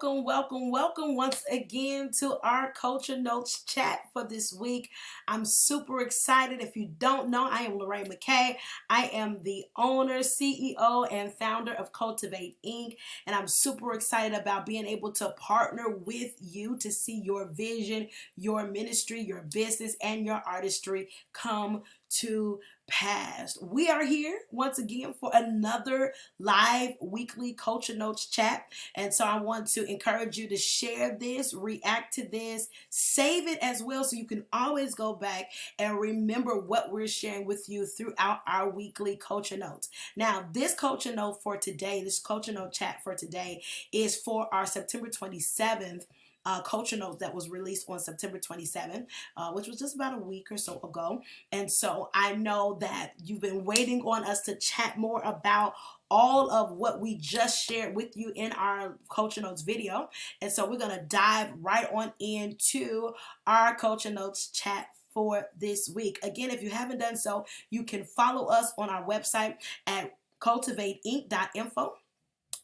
welcome once again to our Culture Notes chat for this week. I'm super excited. If you don't know, I am Lorraine McKay. I am the owner, CEO, and founder of Cultivate Inc. And I'm super excited about being able to partner with you to see your vision, your ministry, your business, and your artistry come to pass. We are here once again for another live weekly Culture Notes chat. And so I want to encourage you to share this, react to this, save it as well so you can always go back and remember what we're sharing with you throughout our weekly Culture Notes. Now, this Culture Note for today, this Culture Note chat for today is for our September 27th Culture Note that was released on September 27th, which was just about a week or so ago. And so I know that you've been waiting on us to chat more about all of what we just shared with you in our Culture Notes video. And so we're going to dive right on into our Culture Notes chat for this week. Again, if you haven't done so, you can follow us on our website at cultivateinc.info.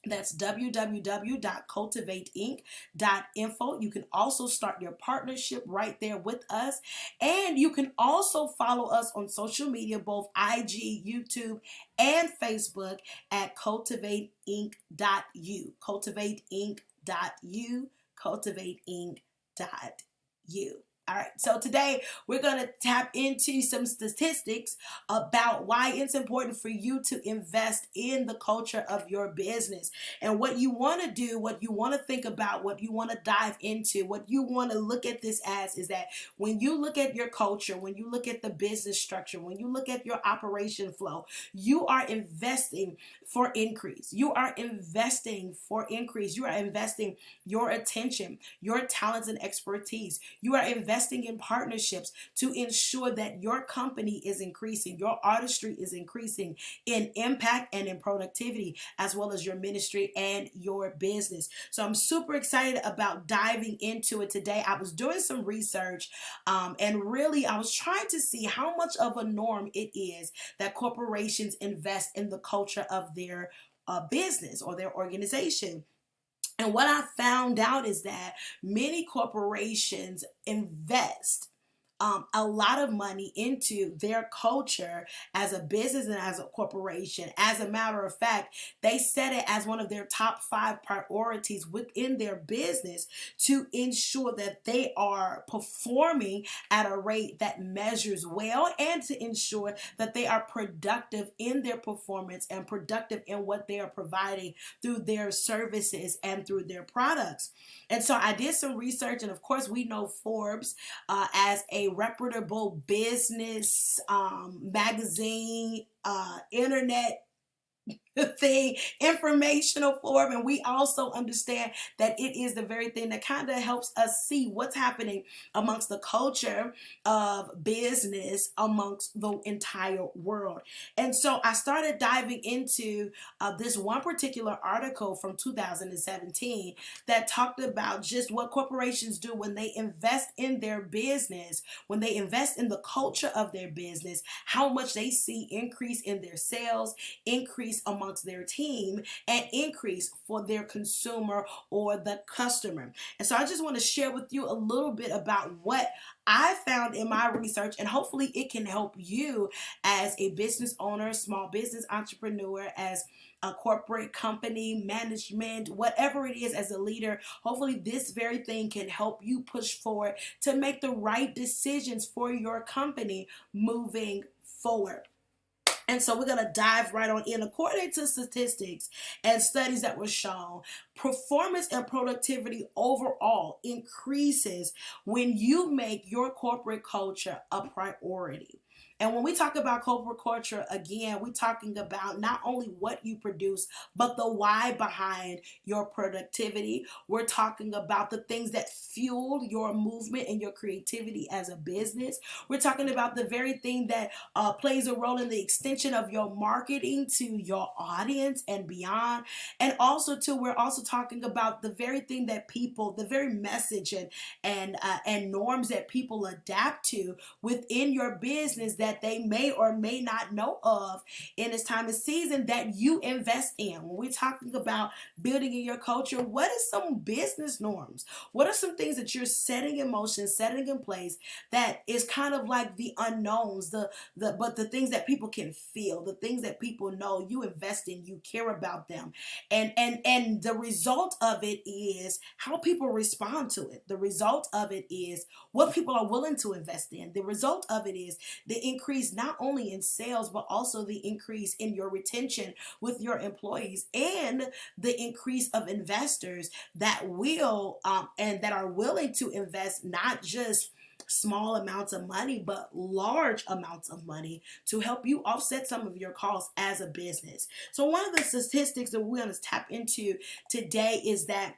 That's www.cultivateinc.info. You can also start your partnership right there with us. And you can also follow us on social media, both IG, YouTube, and Facebook at cultivateinc.u. Cultivateinc.u. Cultivateinc.u. All right, so today we're going to tap into some statistics about why it's important for you to invest in the culture of your business. And what you want to do, what you want to think about, what you want to dive into, what you want to look at this as is that when you look at your culture, when you look at the business structure, when you look at your operation flow, you are investing for increase. You are investing for increase. You are investing your attention, your talents and expertise. You are investing in partnerships to ensure that your company is increasing, your artistry is increasing in impact and in productivity, as well as your ministry and your business. So I'm super excited about diving into it today. I was doing some research and really I was trying to see how much of a norm it is that corporations invest in the culture of their business or their organization. And what I found out is that many corporations invest a lot of money into their culture as a business and as a corporation. As a matter of fact, they set it as one of their top 5 priorities within their business to ensure that they are performing at a rate that measures well and to ensure that they are productive in their performance and productive in what they are providing through their services and through their products. And so I did some research, and of course we know Forbes as a reputable business magazine, internet thing, informational form, and we also understand that it is the very thing that kind of helps us see what's happening amongst the culture of business amongst the entire world. And so I started diving into this one particular article from 2017 that talked about just what corporations do when they invest in their business, when they invest in the culture of their business, how much they see increase in their sales, increase amongst their team, and increase for their consumer or the customer. And so I just want to share with you a little bit about what I found in my research, and hopefully it can help you as a business owner, small business entrepreneur, as a corporate company, management, whatever it is, as a leader. Hopefully this very thing can help you push forward to make the right decisions for your company moving forward. And so we're going to dive right on in. According to statistics and studies that were shown, performance and productivity overall increases when you make your corporate culture a priority. And when we talk about corporate culture, again, we're talking about not only what you produce, but the why behind your productivity. We're talking about the things that fuel your movement and your creativity as a business. We're talking about the very thing that plays a role in the extension of your marketing to your audience and beyond. And also, too, we're also talking about the very thing that people, the very message and norms that people adapt to within your business businesses that they may or may not know of in this time of season that you invest in. When we're talking about building in your culture, what is some business norms? What are some things that you're setting in motion, setting in place that is kind of like the unknowns, but the things that people can feel, the things that people know you invest in, you care about them. And the result of it is how people respond to it. The result of it is what people are willing to invest in. The result of it is the increase not only in sales, but also the increase in your retention with your employees, and the increase of investors that will and that are willing to invest not just small amounts of money, but large amounts of money to help you offset some of your costs as a business. So one of the statistics that we're going to tap into today is that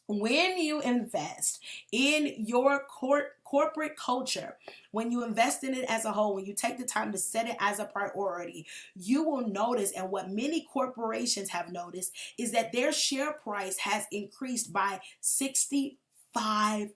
when you invest in your corporate culture, when you invest in it as a whole, when you take the time to set it as a priority, you will notice, and what many corporations have noticed, is that their share price has increased by 65%.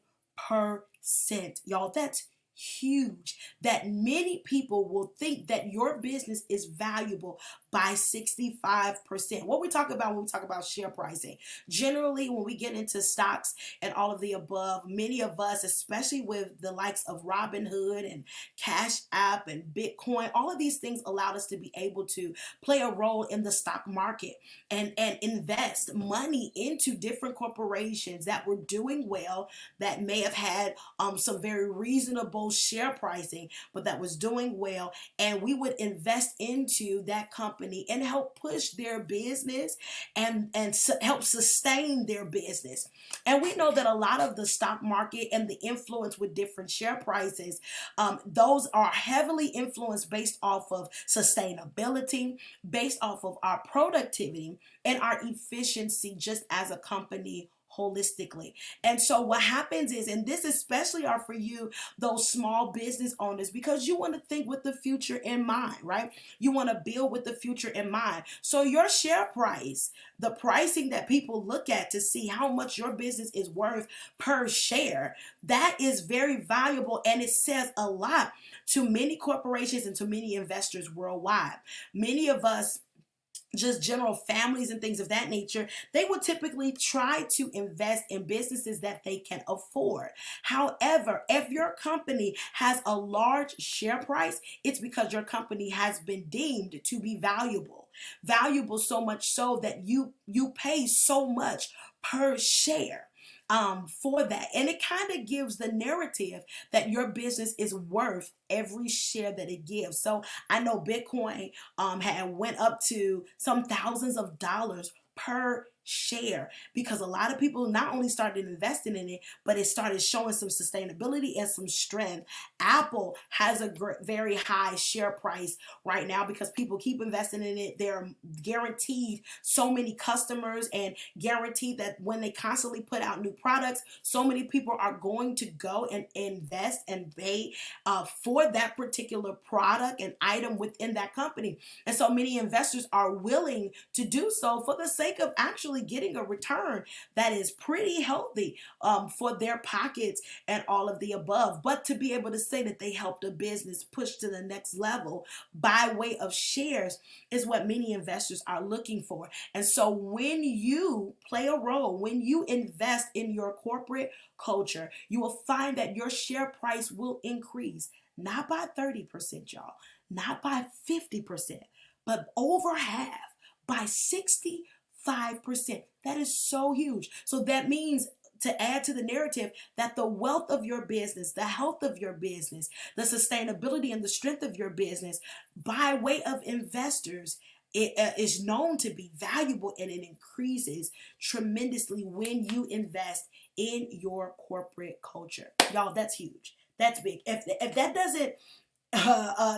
Y'all, that's huge. That many people will think that your business is valuable by 65%. What we talk about when we talk about share pricing, generally when we get into stocks and all of the above, many of us, especially with the likes of Robinhood and Cash App and Bitcoin, all of these things allowed us to be able to play a role in the stock market and invest money into different corporations that were doing well, that may have had some very reasonable share pricing, but that was doing well, and we would invest into that company and help push their business and help sustain their business. And we know that a lot of the stock market and the influence with different share prices, those are heavily influenced based off of sustainability, based off of our productivity and our efficiency just as a company holistically. And so what happens is, and this especially are for you, those small business owners, because you want to think with the future in mind, right? You want to build with the future in mind. So your share price, the pricing that people look at to see how much your business is worth per share, that is very valuable, and it says a lot to many corporations and to many investors worldwide. Many of us, just general families and things of that nature, they will typically try to invest in businesses that they can afford. However, if your company has a large share price, it's because your company has been deemed to be valuable. Valuable so much so that you pay so much per share for that. And it kind of gives the narrative that your business is worth every share that it gives. So I know Bitcoin had went up to some thousands of dollars per share because a lot of people not only started investing in it, but it started showing some sustainability and some strength. Apple has a very high share price right now because people keep investing in it. They're guaranteed so many customers and guaranteed that when they constantly put out new products, so many people are going to go and invest and pay for that particular product and item within that company. And so many investors are willing to do so for the sake of actually getting a return that is pretty healthy for their pockets and all of the above. But to be able to say that they helped a business push to the next level by way of shares is what many investors are looking for. And so when you play a role, when you invest in your corporate culture, you will find that your share price will increase, not by 30%, y'all, not by 50%, but over half, by 65%. That is so huge. So that means, to add to the narrative, that the wealth of your business, the health of your business, the sustainability and the strength of your business by way of investors, it is known to be valuable, and it increases tremendously when you invest in your corporate culture. Y'all, that's huge. That's big. If that doesn't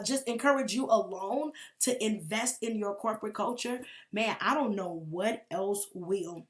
just encourage you alone to invest in your corporate culture, man, I don't know what else will.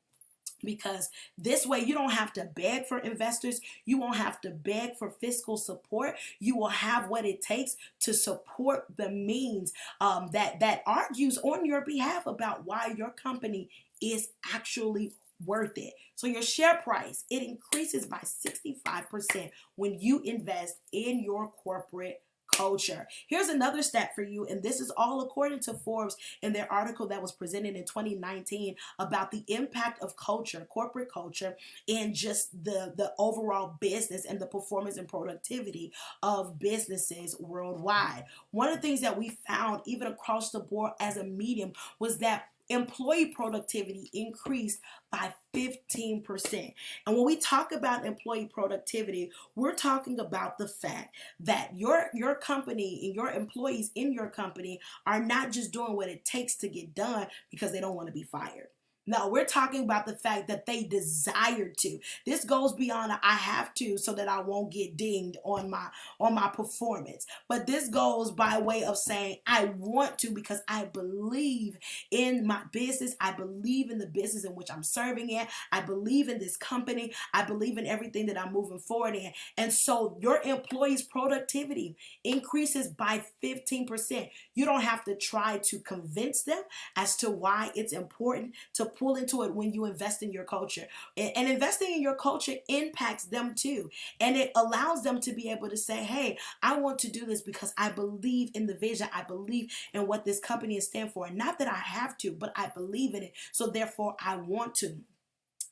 Because this way you don't have to beg for investors. You won't have to beg for fiscal support. You will have what it takes to support the means that argues on your behalf about why your company is actually worth it. So your share price, it increases by 65% when you invest in your corporate culture. Here's another stat for you, and this is all according to Forbes in their article that was presented in 2019 about the impact of culture, corporate culture, and just the overall business and the performance and productivity of businesses worldwide. One of the things that we found even across the board as a medium was that employee productivity increased by 15%. And when we talk about employee productivity, we're talking about the fact that your company and your employees in your company are not just doing what it takes to get done because they don't want to be fired. No, we're talking about the fact that they desire to. This goes beyond a, I have to so that I won't get dinged on my performance. But this goes by way of saying I want to because I believe in my business. I believe in the business in which I'm serving in. I believe in this company. I believe in everything that I'm moving forward in. And so your employees' productivity increases by 15%. You don't have to try to convince them as to why it's important to pull into it when you invest in your culture. And investing in your culture impacts them too. And it allows them to be able to say, hey, I want to do this because I believe in the vision. I believe in what this company is stand for. Not that I have to, but I believe in it. So therefore, I want to.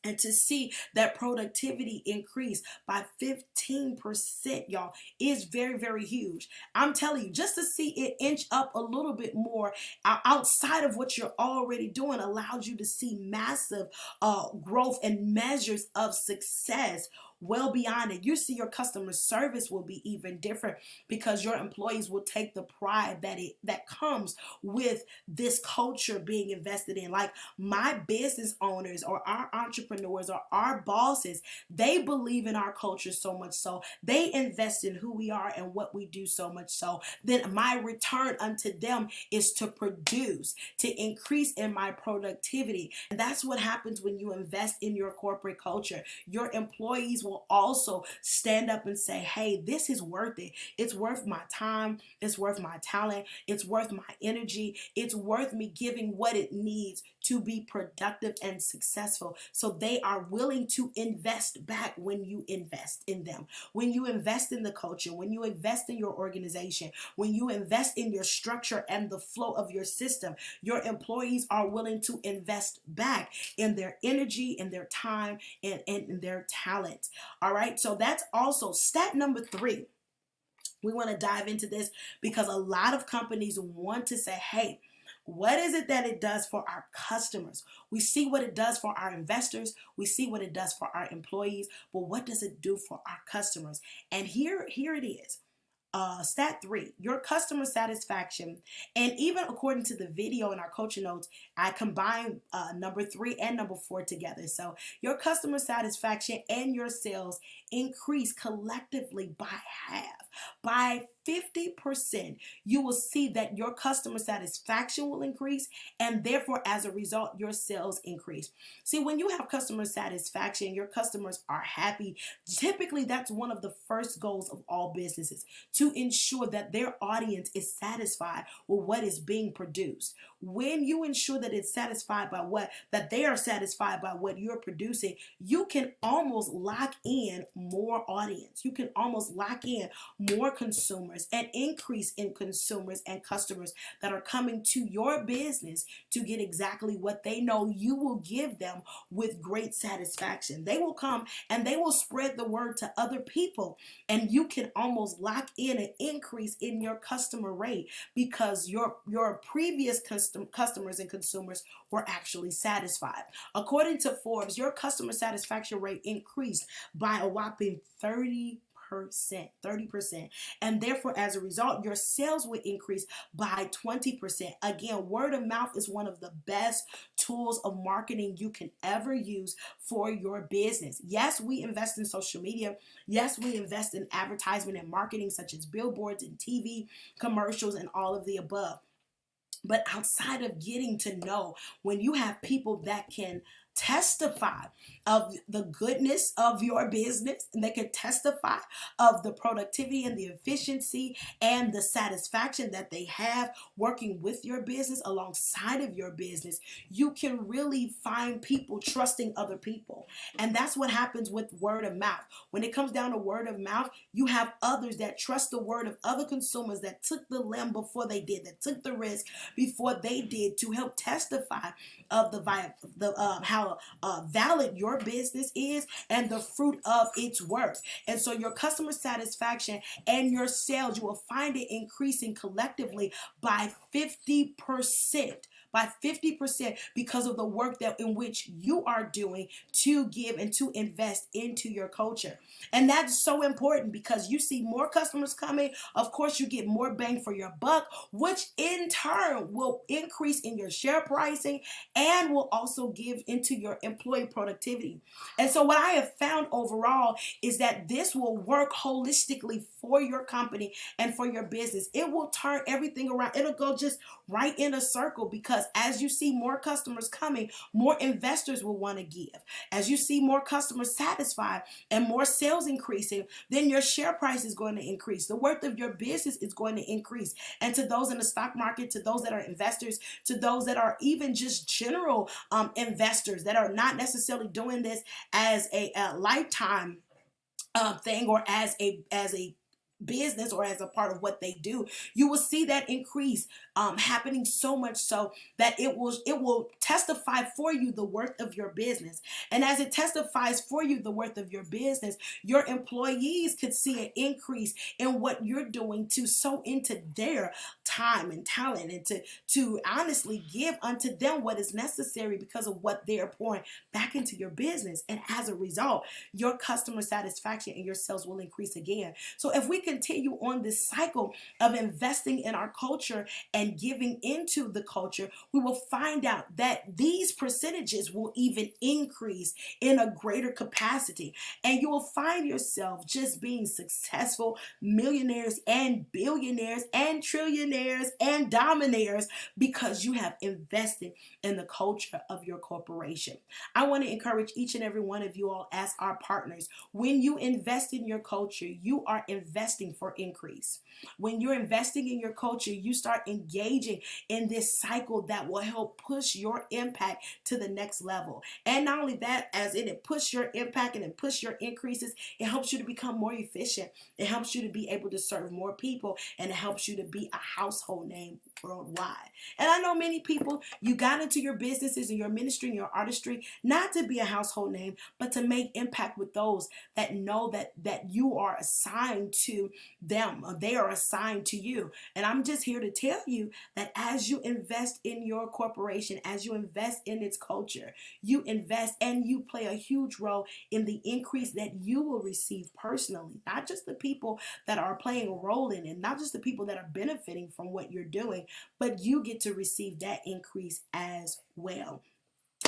And to see that productivity increase by 15%, y'all, is very, very huge. I'm telling you, just to see it inch up a little bit more outside of what you're already doing allows you to see massive growth and measures of success well beyond it. You see your customer service will be even different because your employees will take the pride that comes with this culture being invested in. Like my business owners or our entrepreneurs or our bosses, they believe in our culture so much so they invest in who we are and what we do so much so then my return unto them is to produce, to increase in my productivity. And that's what happens when you invest in your corporate culture. Your employees will also stand up and say, hey, this is worth it. It's worth my time. It's worth my talent. It's worth my energy. It's worth me giving what it needs to be productive and successful. So they are willing to invest back when you invest in them. When you invest in the culture, when you invest in your organization, when you invest in your structure and the flow of your system, your employees are willing to invest back in their energy, in their time, and in their talent. All right. So that's also stat number 3. We want to dive into this because a lot of companies want to say, hey, what is it that it does for our customers? We see what it does for our investors. We see what it does for our employees. But what does it do for our customers? And here it is. Stat 3, your customer satisfaction. And even according to the video in our coaching notes, I combined number 3 and number 4 together. So your customer satisfaction and your sales increase collectively by half. By 50%, you will see that your customer satisfaction will increase, and therefore, as a result, your sales increase. See, when you have customer satisfaction, your customers are happy. Typically, that's one of the first goals of all businesses, to ensure that their audience is satisfied with what is being produced. When you ensure that it's satisfied by that they are satisfied by what you're producing, you can almost lock in more audience. You can almost lock in more consumers and increase in consumers and customers that are coming to your business to get exactly what they know you will give them with great satisfaction. They will come and they will spread the word to other people, and you can almost lock in an increase in your customer rate because your previous customers and consumers were actually satisfied. According to Forbes, your customer satisfaction rate increased by a whopping 30%. And therefore, as a result, your sales would increase by 20%. Again, word of mouth is one of the best tools of marketing you can ever use for your business. Yes, we invest in social media. Yes, we invest in advertisement and marketing such as billboards and TV commercials and all of the above. But outside of getting to know, when you have people that can testify of the goodness of your business, and they can testify of the productivity and the efficiency and the satisfaction that they have working with your business, alongside of your business. You can really find people trusting other people. And that's what happens with word of mouth. When it comes down to word of mouth, you have others that trust the word of other consumers that took the limb before they did, that took the risk before they did, to help testify of how valid your business is and the fruit of its work. And so your customer satisfaction and your sales, you will find it increasing collectively by 50%. By 50%, because of the work that in which you are doing to give and to invest into your culture. And that's so important, because you see more customers coming. Of course, you get more bang for your buck, which in turn will increase in your share pricing and will also give into your employee productivity. And so what I have found overall is that this will work holistically for your company and for your business. It will turn everything around. It'll go just right in a circle, because as you see more customers coming, more investors will want to give. As you see more customers satisfied and more sales increasing, then your share price is going to increase. The worth of your business is going to increase. And to those in the stock market, to those that are investors, to those that are even just general investors that are not necessarily doing this as a lifetime thing, or as a business, or as a part of what they do, you will see that increase happening, so much so that it will testify for you the worth of your business. And as it testifies for you the worth of your business, your employees could see an increase in what you're doing to sow into their time and talent, and to honestly give unto them what is necessary because of what they are pouring back into your business. And as a result, your customer satisfaction and your sales will increase again. So if we continue on this cycle of investing in our culture and giving into the culture, we will find out that these percentages will even increase in a greater capacity. And you will find yourself just being successful millionaires and billionaires and trillionaires and dominaires, because you have invested in the culture of your corporation. I want to encourage each and every one of you all as our partners. When you invest in your culture, you are investing for increase. When you're investing in your culture, you start engaging in this cycle that will help push your impact to the next level. And not only that, as it push your impact and it push your increases, it helps you to become more efficient. It helps you to be able to serve more people, and it helps you to be a household name worldwide. And I know many people, you got into your businesses and your ministry and your artistry not to be a household name, but to make impact with those that know that you are assigned to them, or they are assigned to you. And I'm just here to tell you that as you invest in your corporation, as you invest in its culture, you invest and you play a huge role in the increase that you will receive personally. Not just the people that are playing a role in it, not just the people that are benefiting from what you're doing, but you get to receive that increase as well.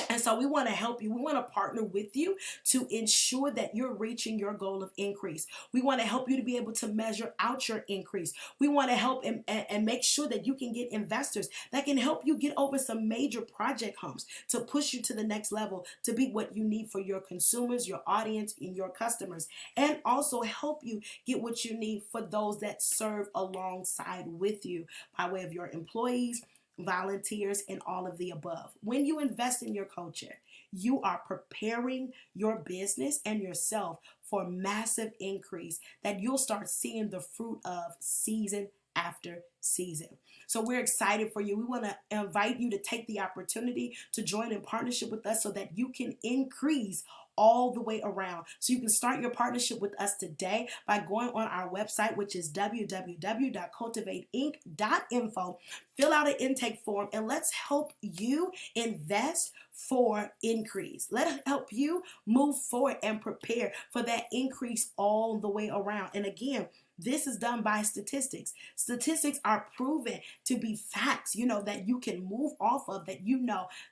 And so we want to help you. We want to partner with you to ensure that you're reaching your goal of increase. We want to help you to be able to measure out your increase. We want to help and make sure that you can get investors that can help you get over some major project humps to push you to the next level, to be what you need for your consumers, your audience, and your customers. And also help you get what you need for those that serve alongside with you by way of your employees, volunteers, and all of the above. When you invest in your culture, you are preparing your business and yourself for massive increase that you'll start seeing the fruit of season after season. So we're excited for you. We want to invite you to take the opportunity to join in partnership with us so that you can increase all the way around. So you can start your partnership with us today by going on our website, which is www.cultivateinc.info. Fill out an intake form, and let's help you invest for increase. Let's help you move forward and prepare for that increase all the way around. And again, This is done by statistics. Statistics are proven to be facts, that you can move off of, that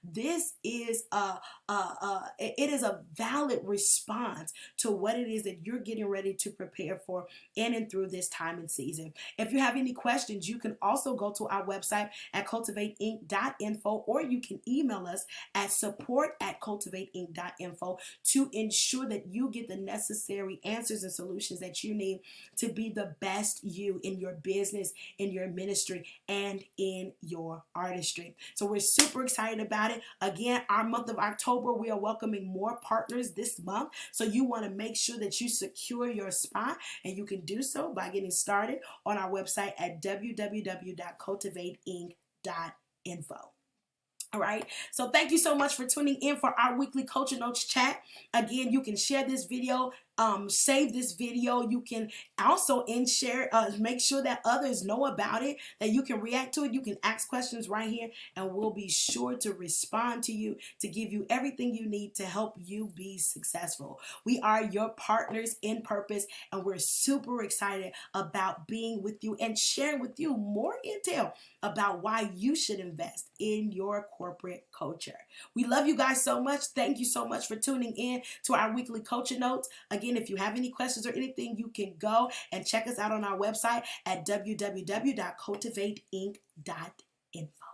this is it is a valid response to what it is that you're getting ready to prepare for in and through this time and season. If you have any questions, you can also go to our website at cultivateinc.info, or you can email us at support@cultivateinc.info to ensure that you get the necessary answers and solutions that you need to be the best you in your business, in your ministry, and in your artistry. So we're super excited about it. Again, our month of October, we are welcoming more partners this month. So you want to make sure that you secure your spot, and you can do so by getting started on our website at www.cultivateinc.info. All right. So thank you so much for tuning in for our weekly Culture Notes chat. Again, you can share this video, save this video. You can also make sure that others know about it, that you can react to it. You can ask questions right here, and we'll be sure to respond to you, to give you everything you need to help you be successful. We are your partners in purpose, and we're super excited about being with you and sharing with you more intel about why you should invest in your corporate culture. We love you guys so much. Thank you so much for tuning in to our weekly Culture Notes. Again, if you have any questions or anything, you can go and check us out on our website at www.cultivateinc.info.